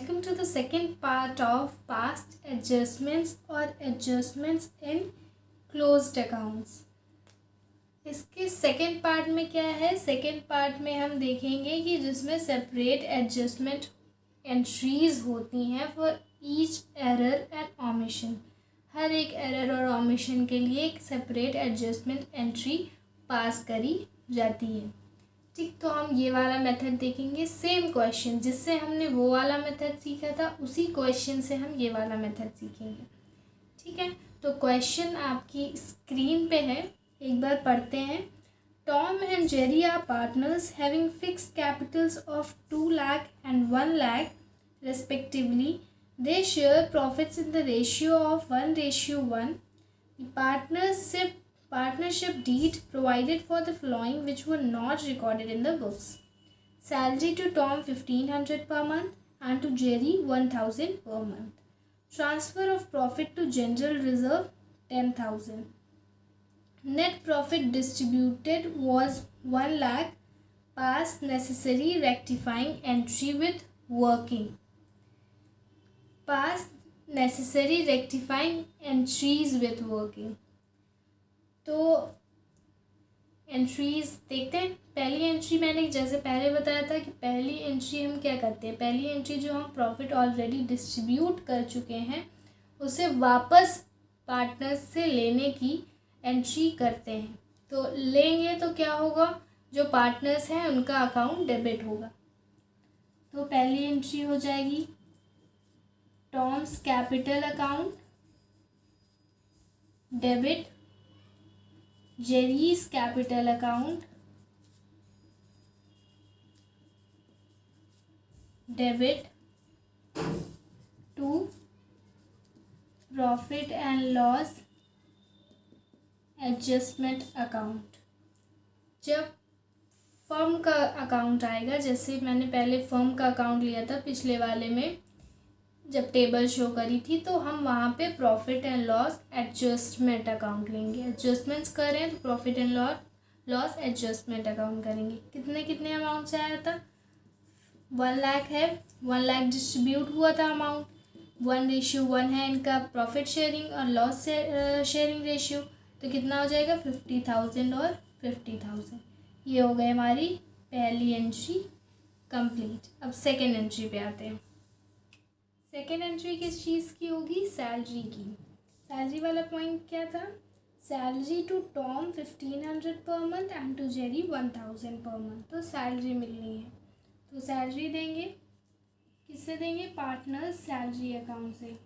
Welcome to the second part of past adjustments or adjustments in closed accounts. इसके second part में क्या है? Second part में हम देखेंगे कि जिसमें सेपरेट एडजस्टमेंट एंट्रीज होती हैं for each error and omission. हर एक एरर और ओमिशन के लिए एक सेपरेट एडजस्टमेंट एंट्री पास करी जाती है. ठीक, तो हम ये वाला मेथड देखेंगे. सेम क्वेश्चन जिससे हमने वो वाला मेथड सीखा था उसी क्वेश्चन से हम ये वाला मेथड सीखेंगे. ठीक है, तो क्वेश्चन आपकी स्क्रीन पे है, एक बार पढ़ते हैं. Tom and Jerry are partners having fixed capitals of 2 lakh and 1 lakh respectively. They share profits in the ratio of 1:1. The partnership deed provided for the following which were not recorded in the books. Salary to Tom 1,500 per month and to Jerry 1,000 per month. Transfer of profit to general reserve 10,000. Net profit distributed was 1 lakh. Pass necessary rectifying entry with working. Pass necessary rectifying entries with working. तो entries देखते हैं. पहली entry मैंने जैसे पहले बताया था कि पहली एंट्री हम क्या करते हैं. पहली एंट्री जो हम प्रॉफिट ऑलरेडी डिस्ट्रीब्यूट कर चुके हैं उसे वापस पार्टनर्स से लेने की एंट्री करते हैं. तो लेंगे तो क्या होगा, जो पार्टनर्स हैं उनका अकाउंट डेबिट होगा. तो पहली एंट्री हो जाएगी Tom's capital account debit Jerry's capital account debit to profit and loss adjustment account. जब फर्म का अकाउंट आएगा, जैसे मैंने पहले फर्म का अकाउंट लिया था पिछले वाले में जब टेबल शो करी थी, तो हम वहाँ पे profit and loss adjustment account लेंगे. एडजस्टमेंट्स करें तो profit and loss adjustment account करेंगे. कितने अमाउंट से आया था? 1 लाख है. 1 लाख डिस्ट्रीब्यूट हुआ था अमाउंट. 1:1 है इनका प्रॉफिट शेयरिंग और लॉस शेयरिंग रेशियो. तो कितना हो जाएगा? 50,000 और 50,000. ये हो गई हमारी पहली एंट्री कंप्लीट. अब सेकेंड एंट्री पे आते हैं. सेकेंड एंट्री किस चीज़ की होगी? सैलरी की. सैलरी वाला पॉइंट क्या था? Salary to Tom 1,500 per month and to Jerry 1,000 per month. तो सैलरी मिलनी है, तो सैलरी देंगे. किससे देंगे? पार्टनर्स सैलरी अकाउंट से.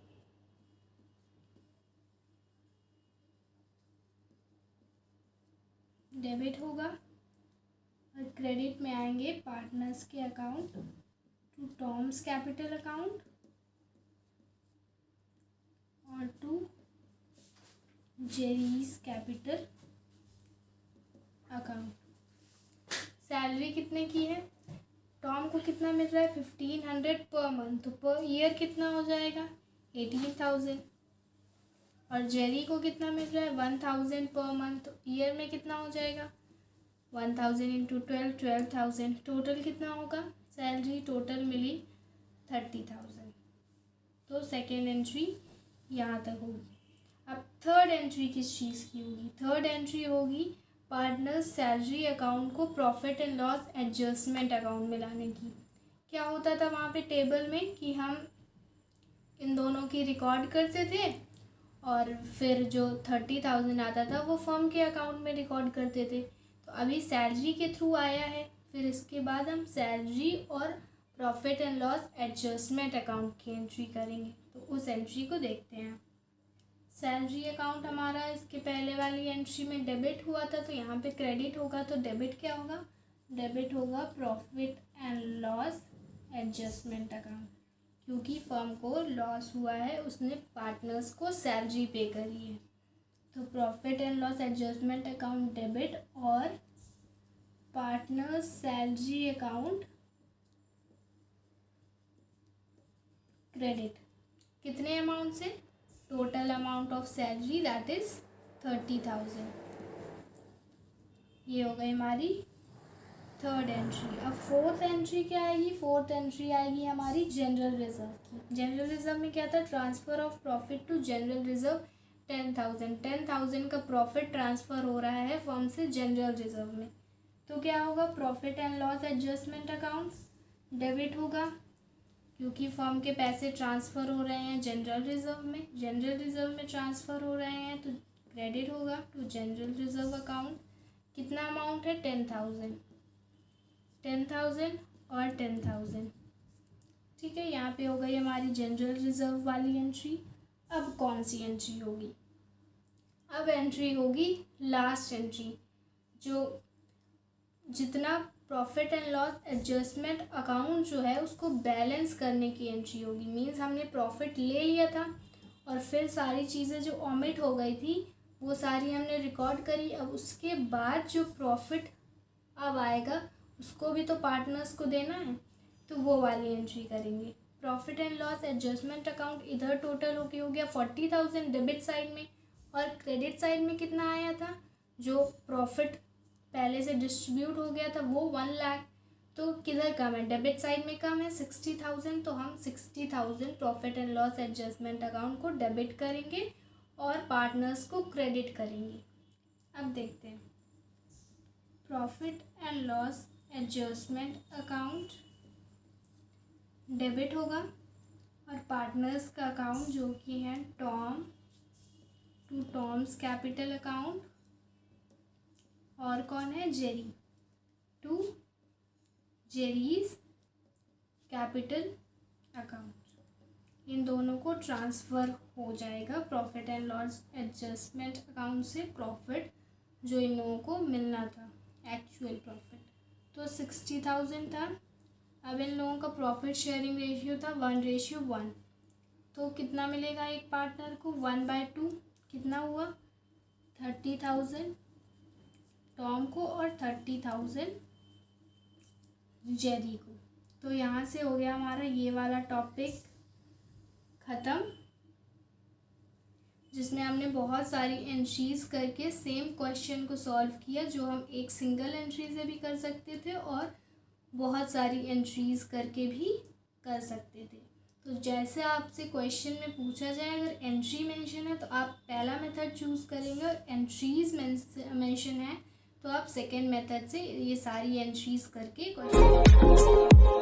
डेबिट होगा और क्रेडिट में आएंगे पार्टनर्स के account to Tom's capital account और to Jerry's capital account. Salary कितने की है? टॉम को कितना मिल रहा है? 1,500 पर मंथ. तो पर ईयर कितना हो जाएगा? 18,000. और जेरी को कितना मिल रहा है? 1,000 पर मंथ. तो ईयर में कितना हो जाएगा? 1,000 इंटू 12,000. टोटल कितना होगा? सैलरी टोटल मिली 30,000. तो सेकेंड एंट्री यहाँ तक होगी. अब थर्ड एंट्री किस चीज़ की होगी? थर्ड एंट्री होगी पार्टनर्स सैलरी अकाउंट को profit and loss adjustment account में लाने की. क्या होता था वहाँ पे टेबल में कि हम इन दोनों की रिकॉर्ड करते थे और फिर जो 30,000 आता था वो फर्म के अकाउंट में रिकॉर्ड करते थे. तो अभी सैलरी के थ्रू आया है, फिर इसके बाद हम सैलरी और profit and loss adjustment account की एंट्री करेंगे. तो उस एंट्री को देखते हैं. सैलरी अकाउंट हमारा इसके पहले वाली एंट्री में डेबिट हुआ था, तो यहाँ पे क्रेडिट होगा. तो डेबिट क्या होगा? डेबिट होगा profit and loss adjustment account, क्योंकि फर्म को लॉस हुआ है, उसने पार्टनर्स को सैलरी पे करी है. तो profit and loss adjustment account debit और पार्टनर्स सैलरी अकाउंट क्रेडिट. कितने अमाउंट से? Total amount of salary that is 30,000. ये हो गई हमारी थर्ड एंट्री। अब फोर्थ एंट्री क्या आएगी? फोर्थ एंट्री आएगी हमारी जनरल रिजर्व की। जनरल रिजर्व में क्या था? Transfer of profit to general reserve 10,000। 10,000 का प्रॉफिट ट्रांसफ़र हो रहा है फर्म से जनरल रिजर्व में। तो क्या होगा? Profit and loss adjustment account debit होगा, क्योंकि फर्म के पैसे ट्रांसफ़र हो रहे हैं जनरल रिजर्व में। जनरल रिजर्व में ट्रांसफ़र हो रहे हैं तो क्रेडिट होगा टू जनरल रिजर्व अकाउंट। कितना अमाउंट है? 10,000। 10,000 और 10,000, ठीक है। यहाँ पे हो गई हमारी जनरल रिजर्व वाली एंट्री। अब कौन सी एंट्री होगी? अब एंट्री होगी लास्ट एंट्री, जो जितना profit and loss adjustment account जो है उसको बैलेंस करने की एंट्री होगी। मीन्स हमने प्रॉफिट ले लिया था और फिर सारी चीज़ें जो ओमिट हो गई थी वो सारी हमने रिकॉर्ड करी। अब उसके बाद जो प्रॉफिट अब आएगा उसको भी तो पार्टनर्स को देना है, तो वो वाली एंट्री करेंगे। Profit and loss adjustment account इधर टोटल हो गया 40,000 डेबिट साइड में, और क्रेडिट साइड में कितना आया था? जो प्रॉफिट पहले से डिस्ट्रीब्यूट हो गया था वो 1 लाख। तो किधर कम है? डेबिट साइड में कम है 60,000। तो हम 60,000 profit and loss adjustment account को डेबिट करेंगे और पार्टनर्स को क्रेडिट करेंगे। अब देखते हैं, profit and loss adjustment account debit होगा और पार्टनर्स का अकाउंट जो कि है Tom to Tom's capital account, और कौन है? Jerry to Jerry's capital account. इन दोनों को ट्रांसफ़र हो जाएगा profit and loss adjustment account से प्रॉफिट जो इन लोगों को मिलना था, एक्चुअल प्रॉफिट। तो 60,000 था। अब इन लोगों का प्रॉफिट शेयरिंग रेशियो था 1:1। तो कितना मिलेगा एक पार्टनर को? 1/2। कितना हुआ? 30,000 टॉम को और 30,000 जेरी को। तो यहाँ से हो गया हमारा ये वाला टॉपिक ख़त्म, जिसमें हमने बहुत सारी एंट्रीज़ करके सेम क्वेश्चन को सॉल्व किया, जो हम एक सिंगल एंट्री से भी कर सकते थे और बहुत सारी एंट्रीज़ करके भी कर सकते थे। तो जैसे आपसे क्वेश्चन में पूछा जाए अगर एंट्री मेंशन है तो आप पहला मेथड चूज़ करेंगे, और एंट्रीज़ मेंशन है तो आप सेकेंड मेथड से ये सारी एंट्रीज़ करके क्वेश्चन